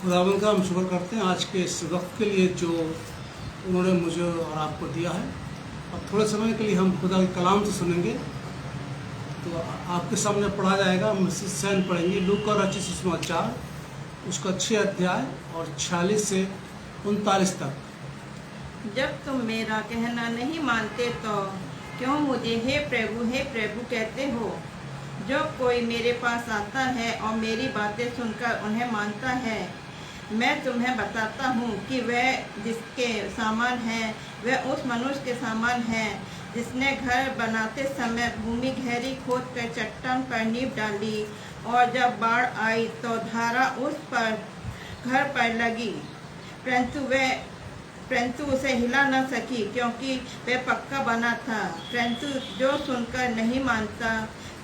खुदावंद का हम शुक्र करते हैं आज के इस वक्त के लिए जो उन्होंने मुझे और आपको दिया है। और थोड़े समय के लिए हम खुदा के कलाम से सुनेंगे। तो आपके सामने पढ़ा जाएगा, मसीह सैन पढ़ेंगे लूका रचित सुसमाचार उसका 6 अध्याय और 46 से 39 तक। जब तुम मेरा कहना नहीं मानते तो क्यों मुझे हे प्रभु कहते हो। जो कोई मेरे पास आता है और मेरी बातें सुनकर उन्हें मानता है, मैं तुम्हें बताता हूँ कि वह जिसके सामान है वह उस मनुष्य के सामान है जिसने घर बनाते समय भूमि गहरी खोद कर चट्टान पर नींव डाली, और जब बाढ़ आई तो धारा उस पर घर पर लगी, परंतु उसे हिला न सकी क्योंकि वह पक्का बना था। परंतु जो सुनकर नहीं मानता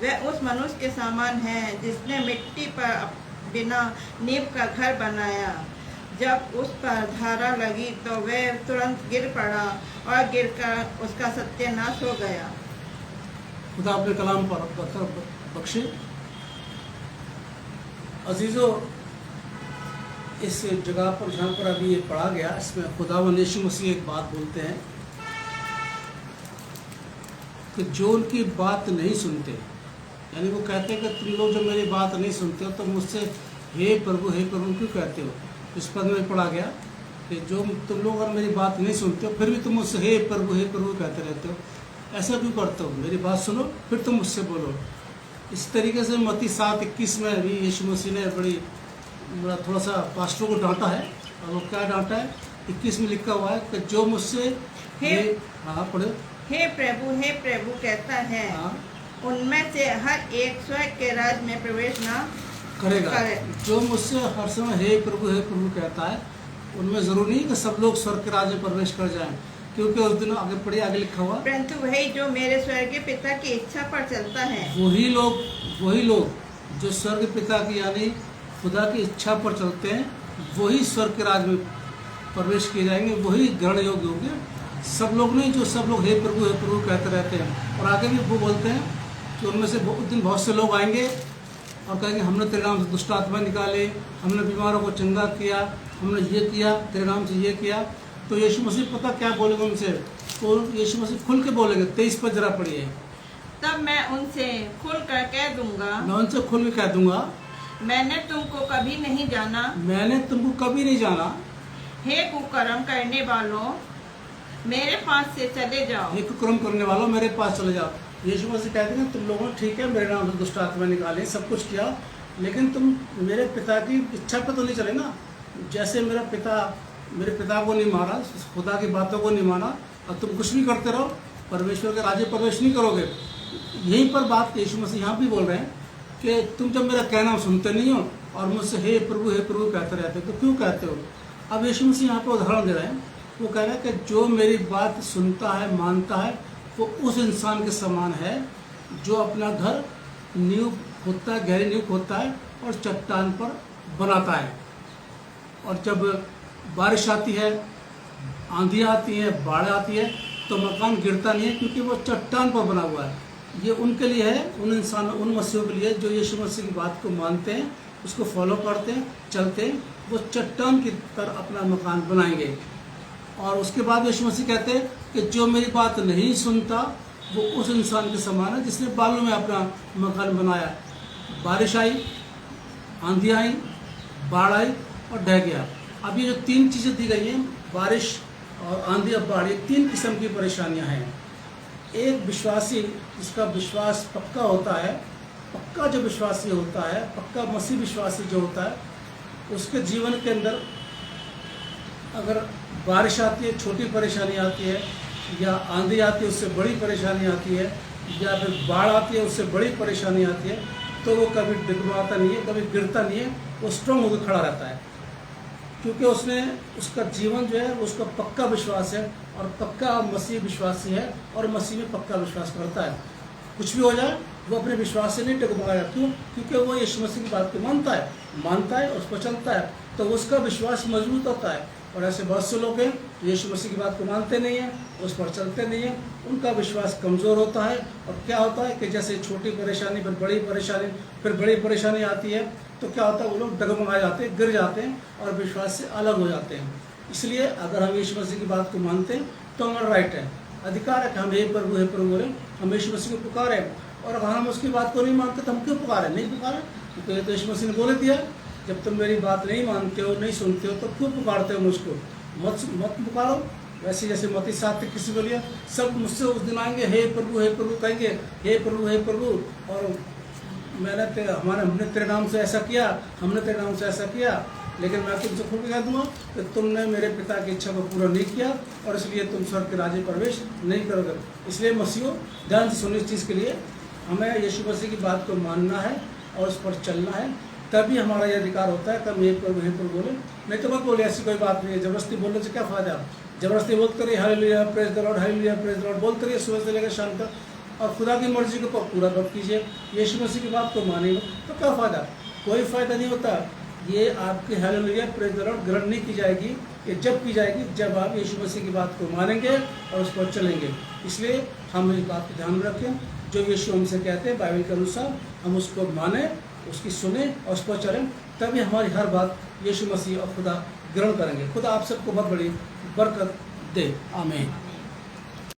वह उस मनुष्य के समान है जिसने मिट्टी पर बिना नींव का घर बनाया। जब उस पर धारा लगी तो वह तुरंत गिर पड़ा और गिरकर उसका सत्यानाश हो गया। खुदा अपने कलाम पर बरकत बख्शे। अजीजों, इस जगह पर जहाँ पर अभी ये पढ़ा गया, इसमें खुदावंद यीशु मसीह एक बात बोलते हैं कि जो उनकी बात नहीं सुनते, यानी वो कहते हैं कि तुम लोग जो मेरी बात नहीं सुनते हो तो मुझसे हे प्रभु क्यों कहते हो। इस पद में पढ़ा गया कि जो तुम लोग अगर मेरी बात नहीं सुनते हो फिर भी तुम मुझसे हे प्रभु कहते रहते हो। ऐसा क्यों करते हो? मेरी बात सुनो फिर तुम मुझसे बोलो। इस तरीके से मत्ती 7:21 में भी यीशु मसीह ने बड़ा थोड़ा सा पास्टरों को डांटा है। और वो क्या डांटा है? 21 में लिखा हुआ है कि जो मुझसे पढ़ो हे प्रभु कहता है, उनमें से हर एक स्वर्ग के राज में प्रवेश ना करेगा। जो मुझसे हर समय हे प्रभु कहता है, उनमें जरूरी नहीं कि सब लोग स्वर्ग के राज में प्रवेश कर जाएं, क्योंकि उस दिन आगे लिखा हुआ, परंतु वही जो मेरे स्वर्गीय पिता की इच्छा पर चलता है, वही लोग जो स्वर्ग पिता की यानी खुदा की इच्छा पर चलते हैं, वही स्वर्ग के राज में प्रवेश किए जाएंगे, वही ग्रहण योग्य होंगे। सब लोग नहीं जो सब लोग हे प्रभु कहते रहते हैं। और आगे भी वो बोलते हैं कि उनमें से उस दिन बहुत से लोग आएंगे और कहेंगे हमने तेरे नाम से दुष्ट आत्मा निकाले, हमने बीमारों को चंगा किया, हमने ये किया, तेरे नाम से ये किया। तो यीशु मसीह पता क्या बोलेंगे उनसे? तो यीशु मसीह खुल के बोलेंगे। 23 पर जरा पढ़िए। तब मैं उनसे खुल कर कह दूंगा, मैं उनसे खुल के कह दूंगा, मैंने तुमको कभी नहीं जाना। हे कुकर्म करने वालों, मेरे पास से चले जाओ। हे कुकर्म करने वालों, मेरे पास चले जाओ। यीशु मसीह कहते हैं तुम लोगों ने ठीक है मेरे नाम से दुष्ट आत्मा निकाले, सब कुछ किया, लेकिन तुम मेरे पिता की इच्छा पर तो नहीं चले ना। जैसे मेरे पिता को नहीं माना, खुदा की बातों को नहीं माना, और तुम कुछ भी करते रहो, परमेश्वर के राज्य प्रवेश नहीं करोगे। यहीं पर बात यीशु मसीह यहाँ भी बोल रहे हैं कि तुम जब मेरा कहना सुनते नहीं हो और मुझसे हे प्रभु कहते रहते हो, तो क्यों कहते हो? अब यीशु मसीह यहाँ पर उदाहरण दे रहे हैं। वो कह रहे हैं कि जो मेरी बात सुनता है, मानता है, वो उस इंसान के समान है जो अपना घर नींव खोदता है, गहरी नींव खोदता है और चट्टान पर बनाता है। और जब बारिश आती है, आंधियाँ आती हैं, बाढ़ आती है, तो मकान गिरता नहीं है क्योंकि वो चट्टान पर बना हुआ है। ये उनके लिए है, उन मसीहों के लिए जो यीशु मसीह की बात को मानते हैं, उसको फॉलो करते हैं, चलते हैं, वो चट्टान की तरह अपना मकान बनाएंगे। और उसके बाद यीशु मसीह कहते हैं कि जो मेरी बात नहीं सुनता वो उस इंसान के समान है जिसने बालू में अपना मकान बनाया। बारिश आई, आंधी आई, बाढ़ आई और ढह गया। अब ये जो 3 चीज़ें दी गई हैं, बारिश और आंधी और बाढ़, ये 3 किस्म की परेशानियां हैं। एक विश्वासी जिसका विश्वास पक्का होता है, पक्का जो विश्वासी होता है, पक्का मसीह विश्वासी जो होता है, उसके जीवन के अंदर अगर बारिश आती है, छोटी परेशानी आती है, या आंधी आती है उससे बड़ी परेशानी आती है, या फिर बाढ़ आती है उससे बड़ी परेशानी आती है, तो वो कभी डगमगाता नहीं है, कभी गिरता नहीं है, वो स्ट्रांग होकर खड़ा रहता है। क्योंकि उसका जीवन जो है उसका पक्का विश्वास है और पक्का मसीह विश्वासी है और मसीह में पक्का विश्वास करता है। कुछ भी हो जाए वो अपने विश्वास से नहीं डगमगाया। क्यों? क्योंकि वो यीशु मसीह की बात को मानता है और उस पर चलता है, तो उसका विश्वास मजबूत होता है और ऐसे बहुत से लोग हैं जो यीशु मसीह की बात को मानते नहीं हैं, उस पर चलते नहीं हैं, उनका विश्वास कमज़ोर होता है। और क्या होता है कि जैसे छोटी परेशानी फिर बड़ी परेशानी, फिर बड़ी परेशानी आती है, तो क्या होता है, वो लोग डगमगा जाते हैं, गिर जाते हैं और विश्वास से अलग हो जाते हैं। इसलिए अगर हम यीशु मसीह की बात को मानते हैं तो हमारा राइट है, अधिकार है कि हम हे प्रभु बोलें, हम यीशु मसीह को पुकारें। और अगर हम उसकी बात को नहीं मानते तो हम क्यों पुकारें? नहीं पुकारें, क्योंकि ये तो यीशु मसीह ने बोले दिया, जब तुम मेरी बात नहीं मानते हो, नहीं सुनते हो, तो क्यों पुकारते हो मुझको? मत पुकारो। वैसे जैसे मत्ती 7 किसी को लिया, सब मुझसे उस दिन आएंगे, हे प्रभु कहेंगे, हे प्रभु, और हमने तेरे नाम से ऐसा किया, हमने तेरे नाम से ऐसा किया। लेकिन मैं तुमसे खुल के कह दूंगा कि तुमने मेरे पिता की इच्छा को पूरा नहीं किया, और इसलिए तुम स्वर्ग के राज्य प्रवेश नहीं करोगे। इसलिए मसीहो, ध्यान से सुनो, इस चीज़ के लिए हमें यीशु मसीह की बात को मानना है और उस पर चलना है, तभी हमारा यह अधिकार होता है कि हम हे प्रभु बोले। नहीं तो मत बोले, ऐसी कोई बात नहीं है। ज़बरदस्ती बोलने से क्या फ़ायदा? ज़बरदस्ती बोलते रहिए hallelujah praise the Lord, hallelujah praise the Lord बोलते रहिए सुबह से लेकर शाम तक, और खुदा की मर्जी को पूरा मत कीजिए, यीशु मसीह की बात को मानिए, तो क्या फ़ायदा? कोई फ़ायदा नहीं होता। ये आपकी हालेलुया प्रेज द लॉर्ड ग्रहण नहीं की जाएगी, ये जब की जाएगी जब आप यीशु मसीह की बात को मानेंगे और उस पर चलेंगे। इसलिए हम इस बात को ध्यान में रखें, जो यीशु हमसे कहते हैं बाइबल के अनुसार, हम उसको माने, उसकी सुने और उस पर चलें, तभी हमारी हर बात यीशु मसीह और खुदा ग्रहण करेंगे। खुदा आप सबको बहुत बड़ी बरकत दे। आमीन।